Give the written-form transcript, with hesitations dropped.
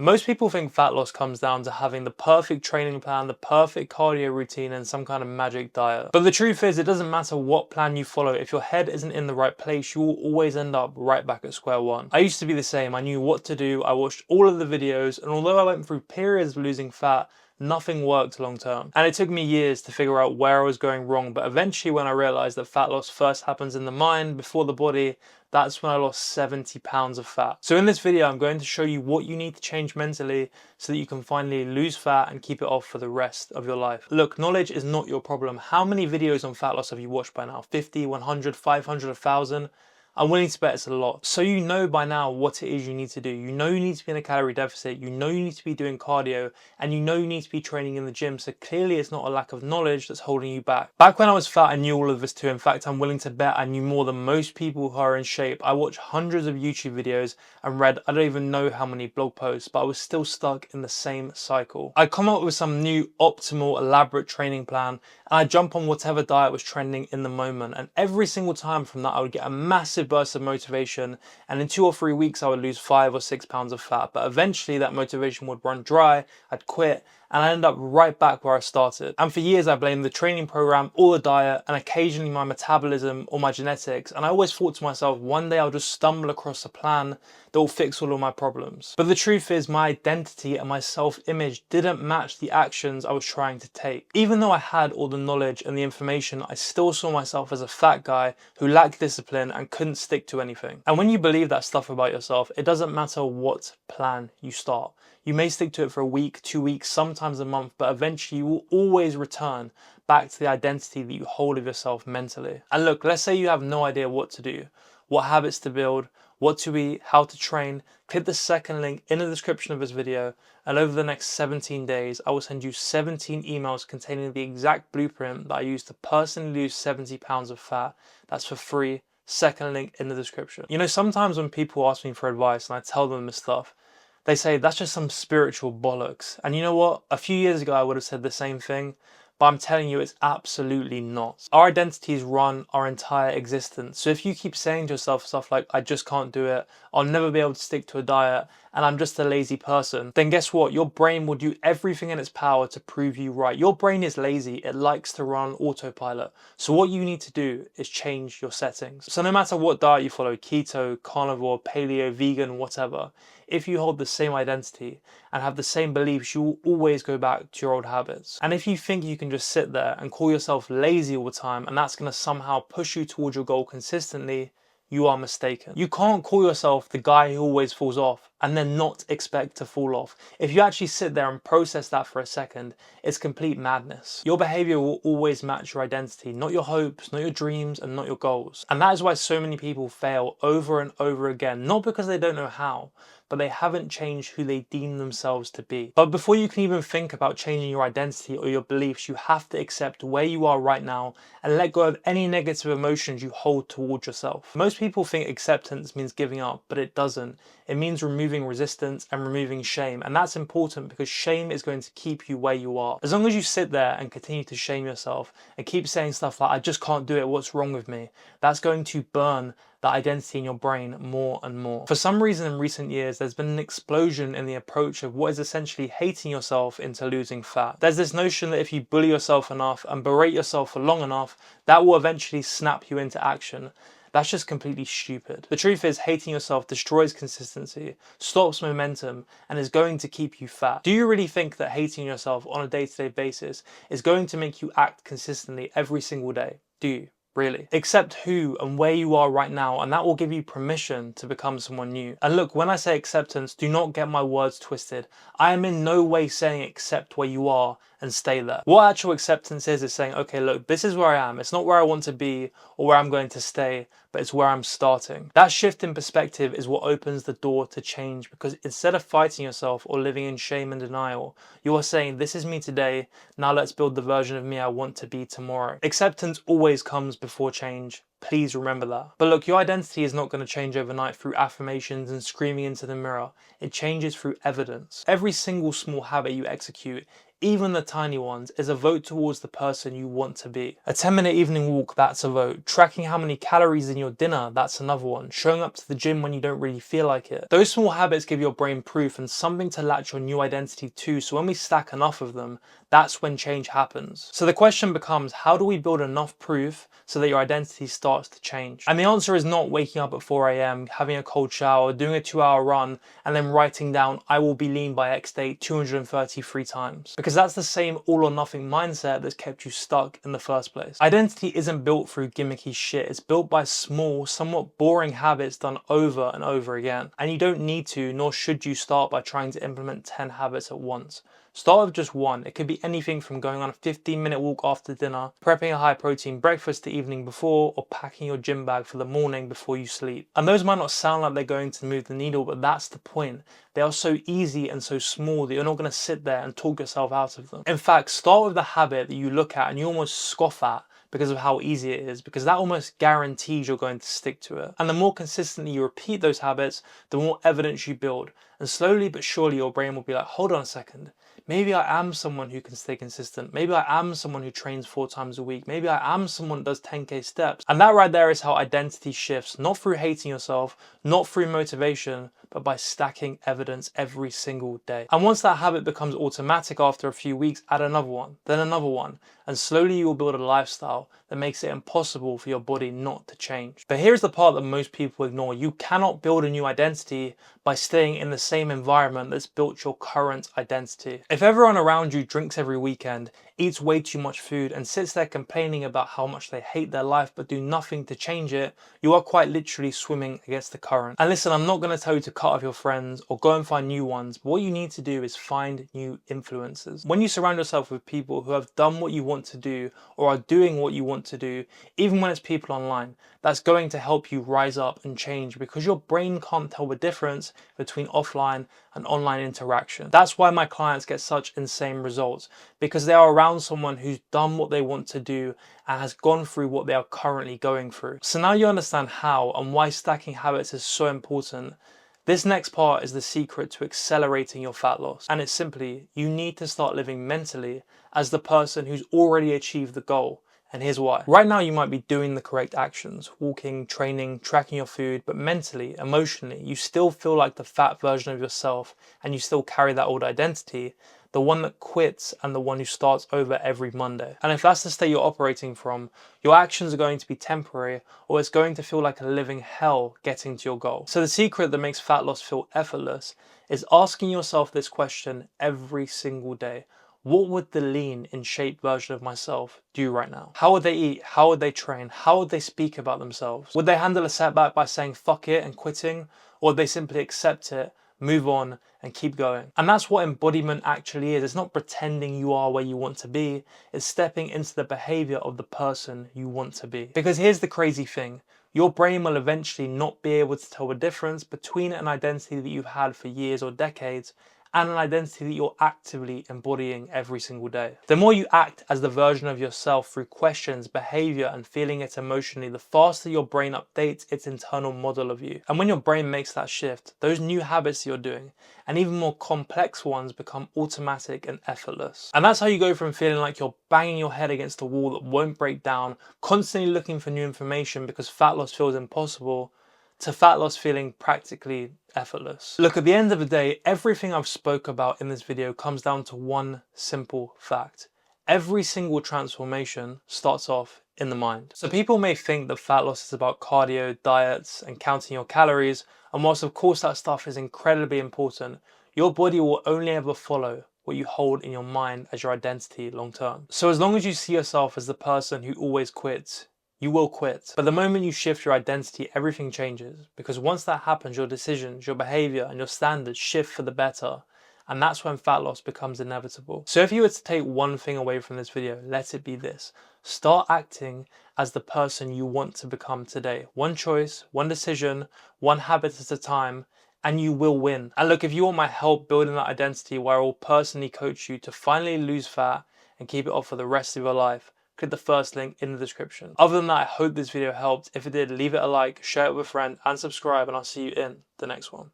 Most people think fat loss comes down to having the perfect training plan, the perfect cardio routine, and some kind of magic diet. But the truth is, it doesn't matter what plan you follow. If your head isn't in the right place, you will always end up right back at square one. I used to be the same. I knew what to do. I watched all of the videos, and although I went through periods of losing fat, nothing worked long term. And it took me years to figure out where I was going wrong, but eventually when I realized that fat loss first happens in the mind before the body, that's when I lost 70 pounds of fat. So in this video, I'm going to show you what you need to change mentally so that you can finally lose fat and keep it off for the rest of your life. Look, knowledge is not your problem. How many videos on fat loss have you watched by now? 50, 100, 500, 1,000? I'm willing to bet it's a lot. So you know by now what it is you need to do. You know you need to be in a calorie deficit. You know you need to be doing cardio, and you know you need to be training in the gym. So clearly it's not a lack of knowledge that's holding you back. Back when I was fat, I knew all of this too. In fact, I'm willing to bet I knew more than most people who are in shape. I watched hundreds of YouTube videos and read I don't even know how many blog posts, but I was still stuck in the same cycle. I come up with some new optimal elaborate training plan, and I jump on whatever diet was trending in the moment. And every single time from that, I would get a massive burst of motivation, and in 2 or 3 weeks I would lose 5 or 6 pounds of fat. But eventually that motivation would run dry, I'd quit, and I ended up right back where I started. And for years I blamed the training program or the diet, and occasionally my metabolism or my genetics, and I always thought to myself, one day I'll just stumble across a plan that will fix all of my problems. But the truth is, my identity and my self-image didn't match the actions I was trying to take. Even though I had all the knowledge and the information, I still saw myself as a fat guy who lacked discipline and couldn't stick to anything. And when you believe that stuff about yourself, it doesn't matter what plan you start. You may stick to it for a week, 2 weeks, sometimes a month, but eventually you will always return back to the identity that you hold of yourself mentally. And look, let's say you have no idea what to do, what habits to build, what to eat, how to train. Click the second link in the description of this video, and over the next 17 days, I will send you 17 emails containing the exact blueprint that I used to personally lose 70 pounds of fat. That's for free. Second link in the description. You know, sometimes when people ask me for advice and I tell them this stuff, they say that's just some spiritual bollocks. And you know what? A few years ago, I would have said the same thing, but I'm telling you, it's absolutely not. Our identities run our entire existence. So if you keep saying to yourself stuff like, I just can't do it, I'll never be able to stick to a diet, and I'm just a lazy person, then guess what? Your brain will do everything in its power to prove you right. Your brain is lazy. It likes to run autopilot. So what you need to do is change your settings. So no matter what diet you follow, keto, carnivore, paleo, vegan, whatever, if you hold the same identity and have the same beliefs, you will always go back to your old habits. And if you think you can just sit there and call yourself lazy all the time and that's going to somehow push you towards your goal consistently, you are mistaken. You can't call yourself the guy who always falls off and then not expect to fall off. If you actually sit there and process that for a second, it's complete madness. Your behavior will always match your identity, not your hopes, not your dreams, and not your goals. And that is why so many people fail over and over again, not because they don't know how, but they haven't changed who they deem themselves to be. But before you can even think about changing your identity or your beliefs, you have to accept where you are right now and let go of any negative emotions you hold towards yourself. Most people think acceptance means giving up, but it doesn't. It means removing resistance and removing shame. And that's important because shame is going to keep you where you are. As long as you sit there and continue to shame yourself and keep saying stuff like, I just can't do it, what's wrong with me? That's going to burn that identity in your brain more and more. For some reason in recent years, there's been an explosion in the approach of what is essentially hating yourself into losing fat. There's this notion that if you bully yourself enough and berate yourself for long enough, that will eventually snap you into action. That's just completely stupid. The truth is, hating yourself destroys consistency, stops momentum, and is going to keep you fat. Do you really think that hating yourself on a day-to-day basis is going to make you act consistently every single day? Do you? Really. Accept who and where you are right now, and that will give you permission to become someone new. And look, when I say acceptance, do not get my words twisted. I am in no way saying accept where you are and stay there. What actual acceptance is saying, okay, look, this is where I am. It's not where I want to be or where I'm going to stay, but it's where I'm starting. That shift in perspective is what opens the door to change, because instead of fighting yourself or living in shame and denial, you are saying, this is me today, now let's build the version of me I want to be tomorrow. Acceptance always comes before change. Please remember that. But look, your identity is not going to change overnight through affirmations and screaming into the mirror. It changes through evidence. Every single small habit you execute even the tiny ones, is a vote towards the person you want to be. A 10-minute evening walk, that's a vote. Tracking how many calories in your dinner, that's another one. Showing up to the gym when you don't really feel like it. Those small habits give your brain proof and something to latch your new identity to, so when we stack enough of them, that's when change happens. So the question becomes, how do we build enough proof so that your identity starts to change? And the answer is not waking up at 4 a.m, having a cold shower, doing a 2-hour run, and then writing down, I will be lean by X date 233 times. Because that's the same all or nothing mindset that's kept you stuck in the first place. Identity isn't built through gimmicky shit. It's built by small, somewhat boring habits done over and over again. And you don't need to, nor should you start by trying to implement 10 habits at once. Start with just one. It could be anything from going on a 15-minute walk after dinner, prepping a high protein breakfast the evening before, or packing your gym bag for the morning before you sleep. And those might not sound like they're going to move the needle, but that's the point. They are so easy and so small that you're not going to sit there and talk yourself out of them. In fact, start with the habit that you look at and you almost scoff at because of how easy it is, because that almost guarantees you're going to stick to it. And the more consistently you repeat those habits, the more evidence you build. And slowly but surely your brain will be like, hold on a second. Maybe I am someone who can stay consistent. Maybe I am someone who trains 4 times a week. Maybe I am someone that does 10K steps. And that right there is how identity shifts, not through hating yourself, not through motivation, but by stacking evidence every single day. And once that habit becomes automatic after a few weeks, add another one, then another one. And slowly you will build a lifestyle that makes it impossible for your body not to change. But here's the part that most people ignore. You cannot build a new identity by staying in the same environment that's built your current identity. If everyone around you drinks every weekend, eats way too much food, and sits there complaining about how much they hate their life but do nothing to change it, you are quite literally swimming against the current. And listen, I'm not going to tell you to cut off your friends or go and find new ones, but what you need to do is find new influencers. When you surround yourself with people who have done what you want to do or are doing what you want to do, even when it's people online, that's going to help you rise up and change, because your brain can't tell the difference between offline and online interaction. That's why my clients get such insane results, because they are around someone who's done what they want to do and has gone through what they are currently going through. So now you understand how and why stacking habits is so important. This next part is the secret to accelerating your fat loss. And it's simply, you need to start living mentally as the person who's already achieved the goal. And here's why. Right now you might be doing the correct actions, walking, training, tracking your food, but mentally, emotionally, you still feel like the fat version of yourself and you still carry that old identity, the one that quits and the one who starts over every Monday. And if that's the state you're operating from, your actions are going to be temporary, or it's going to feel like a living hell getting to your goal. So the secret that makes fat loss feel effortless is asking yourself this question every single day. What would the lean, in shape version of myself do right now? How would they eat? How would they train? How would they speak about themselves? Would they handle a setback by saying fuck it and quitting? Or would they simply accept it, move on, and keep going? And that's what embodiment actually is. It's not pretending you are where you want to be. It's stepping into the behavior of the person you want to be. Because here's the crazy thing. Your brain will eventually not be able to tell the difference between an identity that you've had for years or decades and an identity that you're actively embodying every single day. The more you act as the version of yourself through questions, behavior, and feeling it emotionally, the faster your brain updates its internal model of you. And when your brain makes that shift, those new habits you're doing, and even more complex ones, become automatic and effortless. And that's how you go from feeling like you're banging your head against a wall that won't break down, constantly looking for new information because fat loss feels impossible, to fat loss feeling practically effortless. Look, at the end of the day, everything I've spoke about in this video comes down to one simple fact. Every single transformation starts off in the mind. So people may think that fat loss is about cardio, diets, and counting your calories, and whilst of course that stuff is incredibly important, your body will only ever follow what you hold in your mind as your identity long term. So as long as you see yourself as the person who always quits, you will quit. But the moment you shift your identity, everything changes. Because once that happens, your decisions, your behavior, and your standards shift for the better. And that's when fat loss becomes inevitable. So if you were to take one thing away from this video, let it be this. Start acting as the person you want to become today. One choice, one decision, one habit at a time, and you will win. And look, if you want my help building that identity where I will personally coach you to finally lose fat and keep it off for the rest of your life, click the first link in the description. Other than that, I hope this video helped. If it did, leave it a like, share it with a friend, and subscribe, and I'll see you in the next one.